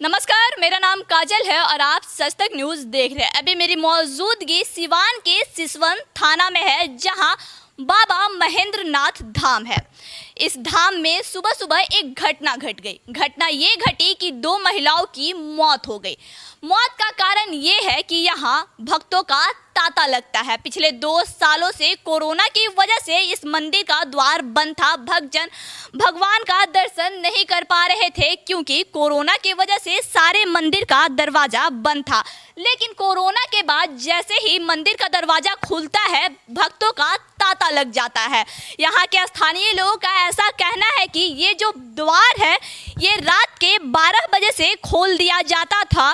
नमस्कार, मेरा नाम काजल है और आप सच तक न्यूज़ देख रहे हैं। अभी मेरी मौजूदगी सिवान के सिसवन थाना में है, जहां बाबा महेंद्र नाथ धाम है। इस धाम में सुबह सुबह एक घटना घट गई। घटना ये घटी कि 2 महिलाओं की मौत हो गई। मौत का कारण ये है कि यहाँ भक्तों का तांता लगता है। पिछले 2 सालों से कोरोना की वजह से इस मंदिर का द्वार बंद था। भक्तजन भगवान का दर्शन नहीं कर पा रहे थे, क्योंकि कोरोना की वजह से सारे मंदिर का दरवाजा बंद था। लेकिन कोरोना के बाद जैसे ही मंदिर का दरवाजा खुलता है, भक्तों का तांता लग जाता है। यहाँ के स्थानीय लोगों का ऐसा कहना है कि ये जो द्वार है, ये रात के 12 बजे से खोल दिया जाता था,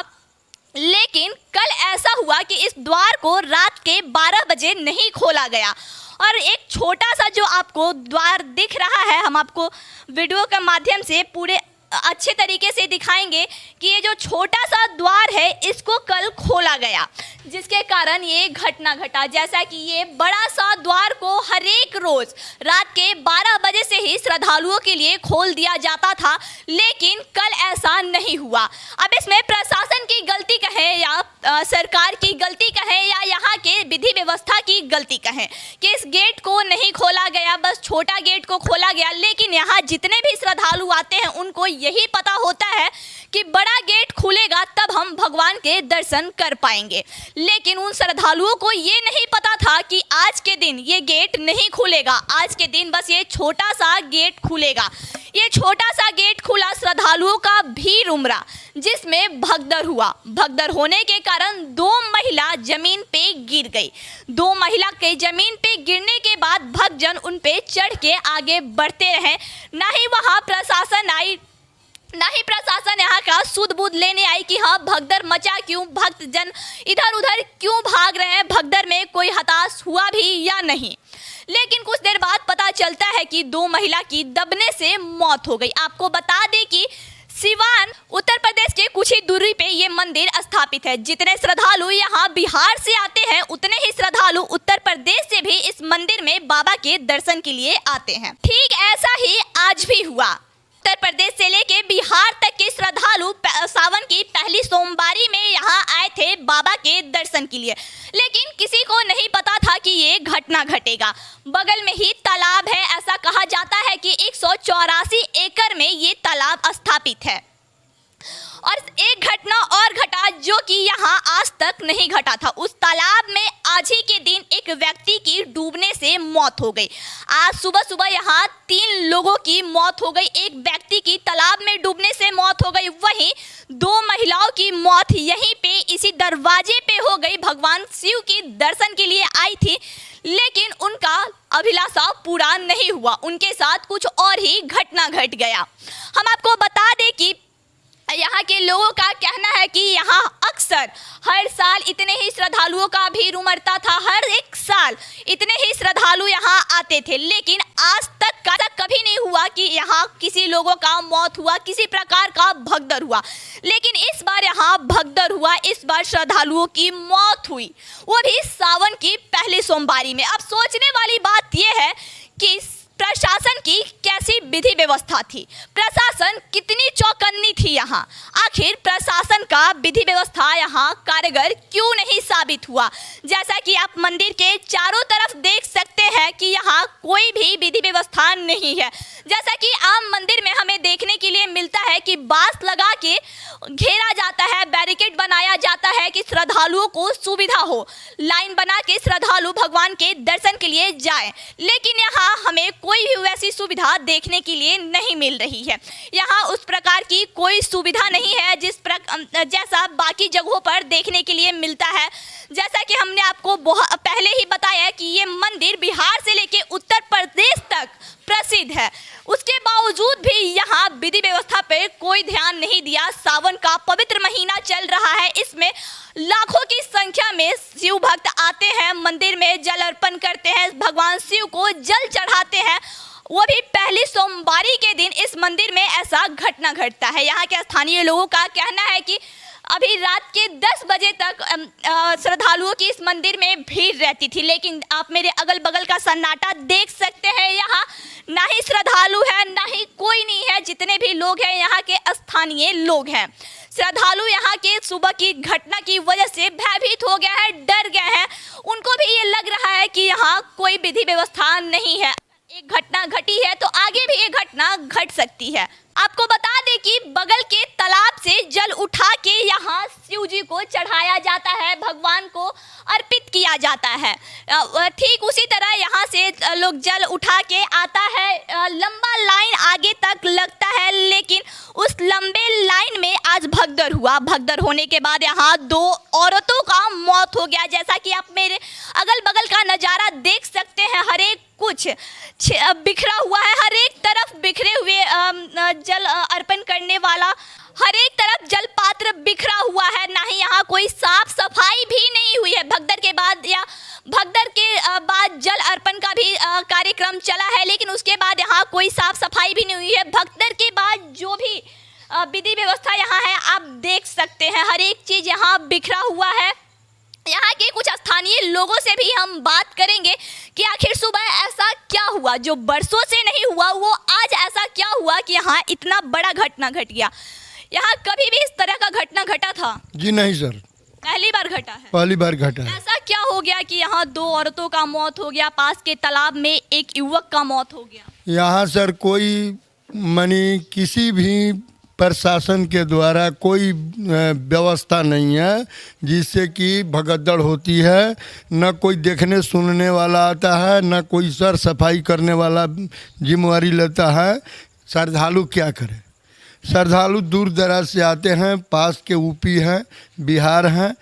लेकिन कल ऐसा हुआ कि इस द्वार को रात के 12 बजे नहीं खोला गया। और एक छोटा सा जो आपको द्वार दिख रहा है, हम आपको वीडियो के माध्यम से पूरे अच्छे तरीके से दिखाएंगे कि ये जो छोटा सा द्वार है, इसको कल खोला गया, जिसके कारण ये घटना घटा। जैसा कि ये बड़ा सा द्वार को हर एक रोज रात के 12 बजे से ही श्रद्धालुओं के लिए खोल दिया जाता था, लेकिन कल ऐसा नहीं हुआ। अब इसमें प्रशासन की गलती कहें या सरकार की गलती कहें या यहाँ के विधि व्यवस्था की गलती कहें कि इस गेट को नहीं खोला गया, बस छोटा गेट को खोला गया। लेकिन यहाँ जितने भी श्रद्धालु आते हैं, उनको यही पता होता है कि बड़ा गेट खुलेगा तब हम भगवान के दर्शन कर पाएंगे। लेकिन उन श्रद्धालुओं को ये नहीं पता था कि आज के दिन ये गेट नहीं खुलेगा। आज के दिन बस ये छोटा सा गेट खुलेगा। ये छोटा सा गेट खुला, श्रद्धालुओं का भीड़ उमड़ा, जिसमें भगदड़ हुआ। भगदड़ होने के कारण 2 महिला जमीन पे गिर गई। 2 महिला के जमीन पे गिरने के बाद भक्तजन उन पे चढ़ के आगे बढ़ते रहे। ना ही वहाँ प्रशासन आई, ना ही प्रशासन यहाँ का सुध बुध लेने आई कि हाँ भगदड़ मचा क्यों, भक्तजन इधर उधर क्यों भाग रहे हैं, भगदड़ में कोई हताश हुआ भी या नहीं। लेकिन कुछ देर बाद पता चलता है कि 2 महिला की दबने से मौत हो गई। आपको बता दें कि सिवान उत्तर प्रदेश के कुछ ही दूरी पे ये मंदिर स्थापित है। जितने श्रद्धालु यहाँ बिहार से आते हैं, उतने ही श्रद्धालु उत्तर प्रदेश से भी इस मंदिर में बाबा के दर्शन के लिए आते हैं। ठीक ऐसा ही आज भी हुआ। उत्तर प्रदेश से लेके बिहार तक के श्रद्धालु सावन की पहली सोमवारी में यहाँ आए थे बाबा के दर्शन के लिए, लेकिन किसी को नहीं पता था कि ये घटना घटेगा। बगल में ही तालाब है। ऐसा कहा जाता है कि 184 एकड़ में ये तालाब स्थापित है। और एक घटना और घटा जो कि यहाँ आज तक नहीं घटा था। उस तालाब में आज ही के दिन एक व्यक्ति की डूबने से मौत हो गई। आज सुबह सुबह यहाँ 3 लोगों की मौत हो गई। एक व्यक्ति की तालाब में डूबने से मौत हो गई, वहीं 2 महिलाओं की मौत यहीं पे इसी दरवाजे पे हो गई। भगवान शिव की दर्शन के लिए आई थी, लेकिन उनका अभिलाषा पूरा नहीं हुआ। उनके साथ कुछ और ही घटना घट गया। हम आपको बता दें कि यहाँ के लोगों का कहना है कि यहाँ अक्सर हर साल इतने ही श्रद्धालुओं का भीड़ उमड़ता था। हर एक साल इतने ही श्रद्धालु यहाँ आते थे, लेकिन आज तक कभी नहीं हुआ कि यहाँ किसी लोगों का मौत हुआ, किसी प्रकार का भगदड़ हुआ। लेकिन इस बार यहाँ भगदड़ हुआ। इस बार श्रद्धालुओं की मौत हुई, वो भी सावन की पहली सोमवारी में। अब सोचने वाली बात यह है कि प्रशासन की कैसी विधि व्यवस्था थी, प्रशासन कितनी चौकन्नी थी यहाँ। आखिर प्रशासन का विधि व्यवस्था यहाँ कारगर क्यों नहीं साबित हुआ। जैसा कि आप मंदिर के चारों तरफ देख सकते हैं कि यहाँ कोई भी विधि व्यवस्था नहीं है। जैसा कि आम मंदिर में हमें देखने के लिए मिलता है कि बांस लगा के घेरा जाता है, बैरिकेड बनाया जाता है कि श्रद्धालुओं को सुविधा हो, लाइन बना के श्रद्धालु भगवान के दर्शन के लिए जाएं। लेकिन यहाँ हमें कोई भी वैसी सुविधा देखने के लिए नहीं मिल रही है। यहाँ उस प्रकार की कोई सुविधा नहीं है जैसा बाकी जगहों पर देखने के लिए मिलता है। जैसा कि हमने आपको पहले ही बताया कि ये मंदिर बिहार से लेके उत्तर प्रदेश तक प्रसिद्ध है, उसके बावजूद भी यहाँ विधि व्यवस्था पे कोई ध्यान नहीं दिया। सावन का पवित्र महीना चल रहा है, इसमें लाखों की संख्या में शिव भक्त आते हैं, मंदिर में जल अर्पण करते हैं, भगवान शिव को जल चढ़ाते हैं। वो भी पहली सोमवारी के दिन इस मंदिर में ऐसा घटना घटता है। यहाँ के स्थानीय लोगों का कहना है कि अभी रात के 10 बजे तक श्रद्धालुओं की इस मंदिर में भीड़ रहती थी, लेकिन आप मेरे अगल बगल का सन्नाटा देख सकते हैं। यहाँ ना ही श्रद्धालु है, ना ही कोई नहीं है। जितने भी लोग हैं यहाँ के स्थानीय लोग हैं। श्रद्धालु यहाँ के सुबह की घटना की वजह से भयभीत हो गया है, डर गए हैं। उनको भी ये लग रहा है कि यहाँ कोई विधि व्यवस्था नहीं है। एक घटना घटी है तो आगे भी एक घटना घट सकती है। आपको बता दें कि बगल के तालाब से जल उठा के यहाँ शिव जी को चढ़ाया जाता है, भगवान को अर्पित किया जाता है। ठीक उसी तरह यहाँ से लोग जल उठा के आता है। लंबा लाइन आगे तक लगता है, लेकिन उस लंबे लाइन में आज भगदड़ हुआ। भगदड़ होने के बाद यहाँ 2 औरतों का मौत हो गया। जैसा कि आप मेरे अगल बगल का नज़ारा देख सकते हैं, हर एक कुछ बिखरा हुआ है, हर एक तरफ बिखरे हुए जल अर्पण करने वाला हर एक तरफ जल पात्र बिखरा हुआ है। ना ही यहाँ कोई साफ सफाई भी नहीं हुई है। भगदड़ के बाद या भगदड़ के बाद जल अर्पण का भी कार्यक्रम चला है, लेकिन उसके बाद यहाँ कोई साफ सफाई भी नहीं हुई है। भगदड़ के बाद जो भी विधि व्यवस्था यहाँ है आप देख सकते हैं, हर एक चीज़ यहाँ बिखरा हुआ है। यहाँ के कुछ स्थानीय लोगों से भी हम बात करेंगे कि आखिर सुबह ऐसा क्या हुआ जो बरसों से नहीं हुआ, वो आज ऐसा क्या हुआ कि यहाँ इतना बड़ा घटना घट गया। यहाँ कभी भी इस तरह का घटना घटा था? जी नहीं सर, पहली बार घटा है। पहली बार घटा है। ऐसा क्या हो गया कि यहाँ 2 औरतों का मौत हो गया, पास के तालाब में एक युवक का मौत हो गया? यहाँ सर कोई मानी किसी भी प्रशासन के द्वारा कोई व्यवस्था नहीं है जिससे कि भगदड़ होती है। न कोई देखने सुनने वाला आता है, न कोई सर सफाई करने वाला जिम्मेवारी लेता है। श्रद्धालु क्या करें? श्रद्धालु दूर दराज से आते हैं, पास के यूपी हैं, बिहार हैं,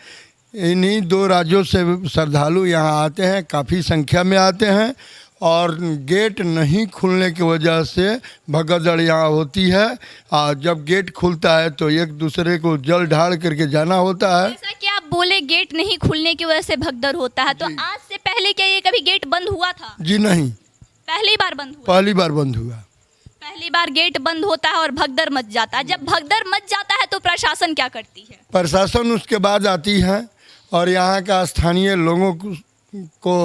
इन्हीं 2 राज्यों से श्रद्धालु यहाँ आते हैं, काफ़ी संख्या में आते हैं। और गेट नहीं खुलने की वजह से भगदड़ यहाँ होती है। और जब गेट खुलता है तो एक दूसरे को जल ढाल करके जाना होता है। जैसा कि आप बोले गेट नहीं खुलने की वजह से भगदड़ होता है, तो आज से पहले क्या ये कभी गेट बंद हुआ था? जी नहीं, पहली बार बंद हुआ। पहली बार बंद हुआ। पहली बार गेट बंद होता है और भगदड़ मच जाता है। जब भगदड़ मच जाता है तो प्रशासन क्या करती है? प्रशासन उसके बाद आती है और यहाँ का स्थानीय लोगों को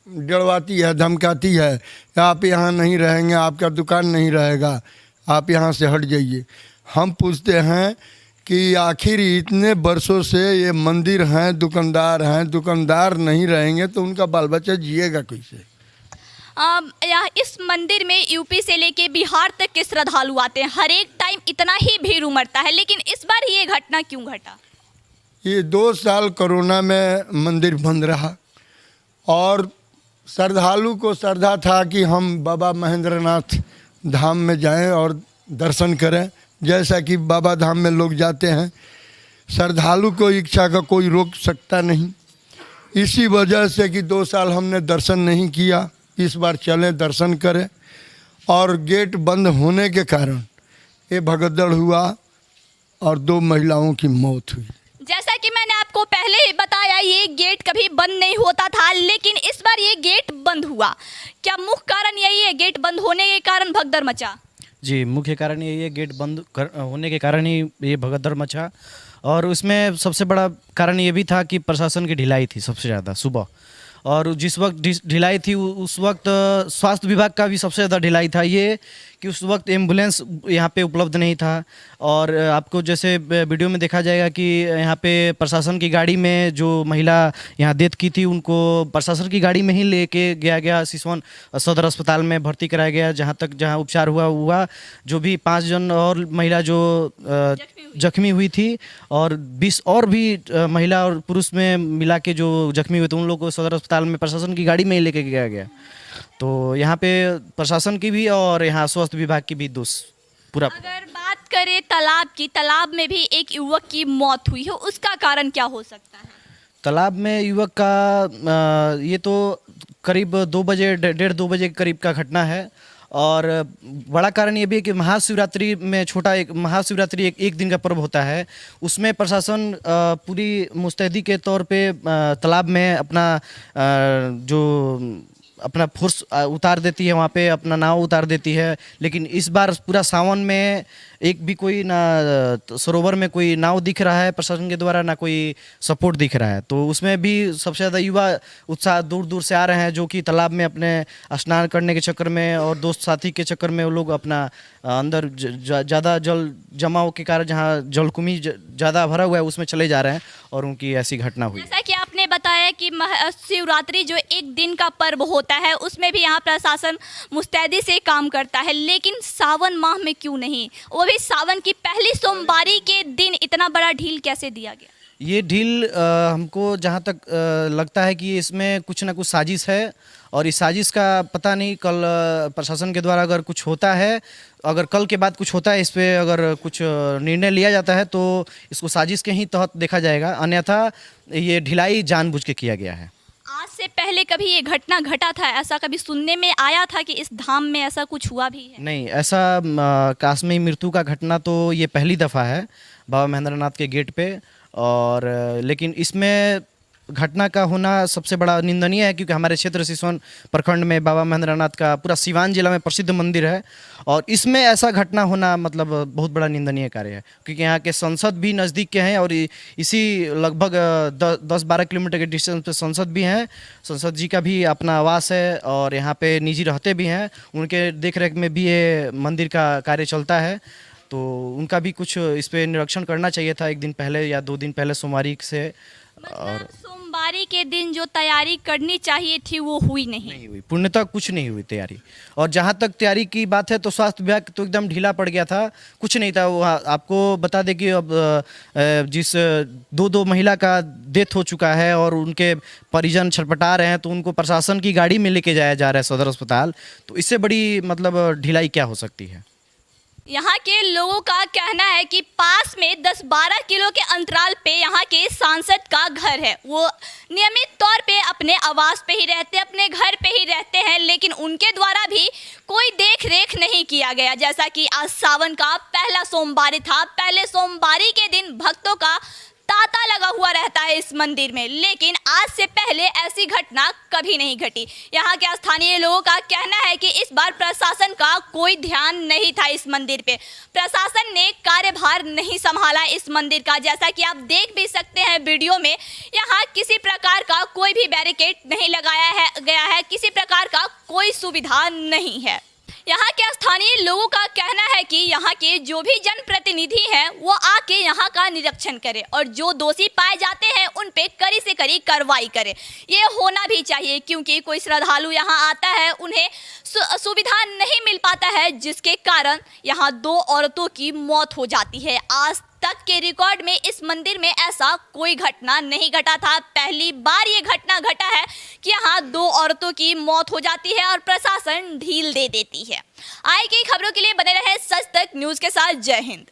डरवाती है, धमकाती है, आप यहाँ नहीं रहेंगे, आपका दुकान नहीं रहेगा, आप यहाँ से हट जाइए। हम पूछते हैं कि आखिर इतने वर्षों से ये मंदिर हैं, दुकानदार नहीं रहेंगे तो उनका बाल बच्चा जिएगा कैसे? इस मंदिर में यूपी से लेके बिहार तक के श्रद्धालु आते हैं। हर एक टाइम इतना ही भीड़ उमड़ता है, लेकिन इस बार ये घटना क्यों घटा? ये 2 साल कोरोना में मंदिर बंद रहा और श्रद्धालु को श्रद्धा था कि हम बाबा महेंद्रनाथ धाम में जाएं और दर्शन करें, जैसा कि बाबा धाम में लोग जाते हैं। श्रद्धालु को इच्छा का कोई रोक सकता नहीं। इसी वजह से कि 2 साल हमने दर्शन नहीं किया, इस बार चलें दर्शन करें। और गेट बंद होने के कारण ये भगदड़ हुआ और 2 महिलाओं की मौत हुई। जैसा कि मैंने आपको पहले ही बताया, ये गेट कभी बंद नहीं होता था, लेकिन इस बार ये गेट बंद हुआ। क्या मुख्य कारण यही है, गेट बंद होने के कारण भगदड़ मचा? जी, मुख्य कारण यही है, गेट बंद होने के कारण ही ये भगदड़ मचा। और उसमें सबसे बड़ा कारण ये भी था कि प्रशासन की ढिलाई थी सबसे ज़्यादा सुबह। और जिस वक्त ढिलाई थी उस वक्त स्वास्थ्य विभाग का भी सबसे ज़्यादा ढिलाई था ये कि उस वक्त एम्बुलेंस यहाँ पे उपलब्ध नहीं था। और आपको जैसे वीडियो में देखा जाएगा कि यहाँ पे प्रशासन की गाड़ी में जो महिला यहाँ डेथ की थी उनको प्रशासन की गाड़ी में ही लेके गया सिसवन सदर अस्पताल में भर्ती कराया गया, जहाँ उपचार हुआ। जो भी 5 जन और महिला जो जख्मी हुई थी और 20 और भी महिला और पुरुष में मिला के जो जख्मी हुए थे उन लोगों को सदर अस्पताल में प्रशासन की गाड़ी में ही लेके गया। तो यहाँ पे प्रशासन की भी और यहाँ स्वास्थ्य विभाग की भी दोष पूरा। अगर बात करें तालाब की, तालाब में भी एक युवक की मौत हुई है, उसका कारण क्या हो सकता है? तालाब में युवक का ये तो करीब 2 बजे 1:30-2 बजे के करीब का घटना है। और बड़ा कारण ये भी है कि महाशिवरात्रि में महाशिवरात्रि एक दिन का पर्व होता है, उसमें प्रशासन पूरी मुस्तैदी के तौर पे तालाब में अपना जो अपना फोर्स उतार देती है, वहाँ पे अपना नाव उतार देती है। लेकिन इस बार पूरा सावन में एक भी कोई ना सरोवर में कोई नाव दिख रहा है प्रशासन के द्वारा, ना कोई सपोर्ट दिख रहा है। तो उसमें भी सबसे ज़्यादा युवा उत्साह दूर दूर से आ रहे हैं, जो कि तालाब में अपने स्नान करने के चक्कर में और दोस्त साथी के चक्कर में वो लोग अपना अंदर ज़्यादा जल जमाव के कारण जहाँ जलकुंभी ज़्यादा भरा हुआ है उसमें चले जा रहे हैं और उनकी ऐसी घटना हुई। जैसा कि आपने बताया कि शिवरात्रि जो एक दिन का पर्व होता है उसमें भी यहाँ प्रशासन मुस्तैदी से काम करता है, लेकिन सावन माह में क्यों नहीं? वो भी सावन की पहली सोमवारी के दिन इतना बड़ा ढील कैसे दिया गया? ये ढील हमको जहाँ तक लगता है कि इसमें कुछ ना कुछ साजिश है, और इस साजिश का पता नहीं कल प्रशासन के द्वारा अगर कुछ होता है, अगर कल के बाद कुछ होता है, इस पे अगर कुछ निर्णय लिया जाता है तो इसको साजिश के ही तहत देखा जाएगा, अन्यथा ये ढिलाई जानबूझ के किया गया है। आज से पहले कभी ये घटना घटा था? ऐसा कभी सुनने में आया था कि इस धाम में ऐसा कुछ हुआ भी है? नहीं, ऐसा कास्मी मृत्यु का घटना तो ये पहली दफ़ा है बाबा महेंद्रनाथ के गेट पे। और लेकिन इसमें घटना का होना सबसे बड़ा निंदनीय है, क्योंकि हमारे क्षेत्र सिसवन प्रखंड में बाबा महेंद्रनाथ का पूरा सिवान जिला में प्रसिद्ध मंदिर है, और इसमें ऐसा घटना होना मतलब बहुत बड़ा निंदनीय कार्य है। क्योंकि यहाँ के संसद भी नज़दीक के हैं और इसी लगभग 10-12 किलोमीटर के डिस्टेंस पे संसद भी हैं। संसद जी का भी अपना आवास है और यहाँ पे निजी रहते भी हैं, उनके देख रेख में भी ये मंदिर का कार्य चलता है। तो उनका भी कुछ इस पे निरीक्षण करना चाहिए था 1 दिन पहले या 2 दिन पहले सोमवारी से। मतलब सोमवारी के दिन जो तैयारी करनी चाहिए थी वो हुई नहीं हुई, पूर्णतः कुछ नहीं हुई तैयारी। और जहाँ तक तैयारी की बात है तो स्वास्थ्य विभाग तो एकदम ढीला पड़ गया था, कुछ नहीं था। वो आपको बता दें कि अब जिस 2 महिला का डेथ हो चुका है और उनके परिजन छटपटा रहे हैं, तो उनको प्रशासन की गाड़ी में लेके जाया जा रहा है सदर अस्पताल। तो इससे बड़ी मतलब ढिलाई क्या हो सकती है? यहाँ के लोगों का कहना है कि पास में 10-12 किलो के अंतराल पे यहाँ के सांसद का घर है। वो नियमित तौर पे अपने आवास पे ही रहते, अपने घर पे ही रहते हैं, लेकिन उनके द्वारा भी कोई देख रेख नहीं किया गया। जैसा कि आज सावन का पहला सोमवारी था, पहले सोमवारी के दिन भक्तों का तांता लगा हुआ रहता है इस मंदिर में, लेकिन आज से पहले ऐसी घटना कभी नहीं घटी। यहाँ के स्थानीय लोगों का कहना है कि इस बार प्रशासन का कोई ध्यान नहीं था इस मंदिर पे, प्रशासन ने कार्यभार नहीं संभाला इस मंदिर का। जैसा कि आप देख भी सकते हैं वीडियो में, यहाँ किसी प्रकार का कोई भी बैरिकेड नहीं लगाया गया है, किसी प्रकार का कोई सुविधा नहीं है। यहाँ के स्थानीय लोगों का कहना है कि यहाँ के जो भी जनप्रतिनिधि हैं वो आके यहाँ का निरीक्षण करें और जो दोषी पाए जाते हैं उन पे कड़ी से कड़ी कार्रवाई करें। ये होना भी चाहिए, क्योंकि कोई श्रद्धालु यहाँ आता है, उन्हें सुविधा नहीं मिल पाता है, जिसके कारण यहाँ 2 औरतों की मौत हो जाती है। आज तक के रिकॉर्ड में इस मंदिर में ऐसा कोई घटना नहीं घटा था। पहली बार ये घटना घटा है कि यहाँ 2 औरतों की मौत हो जाती है और प्रशासन ढील दे देती है। आगे की खबरों के लिए बने रहे सच तक न्यूज़ के साथ। जय हिंद।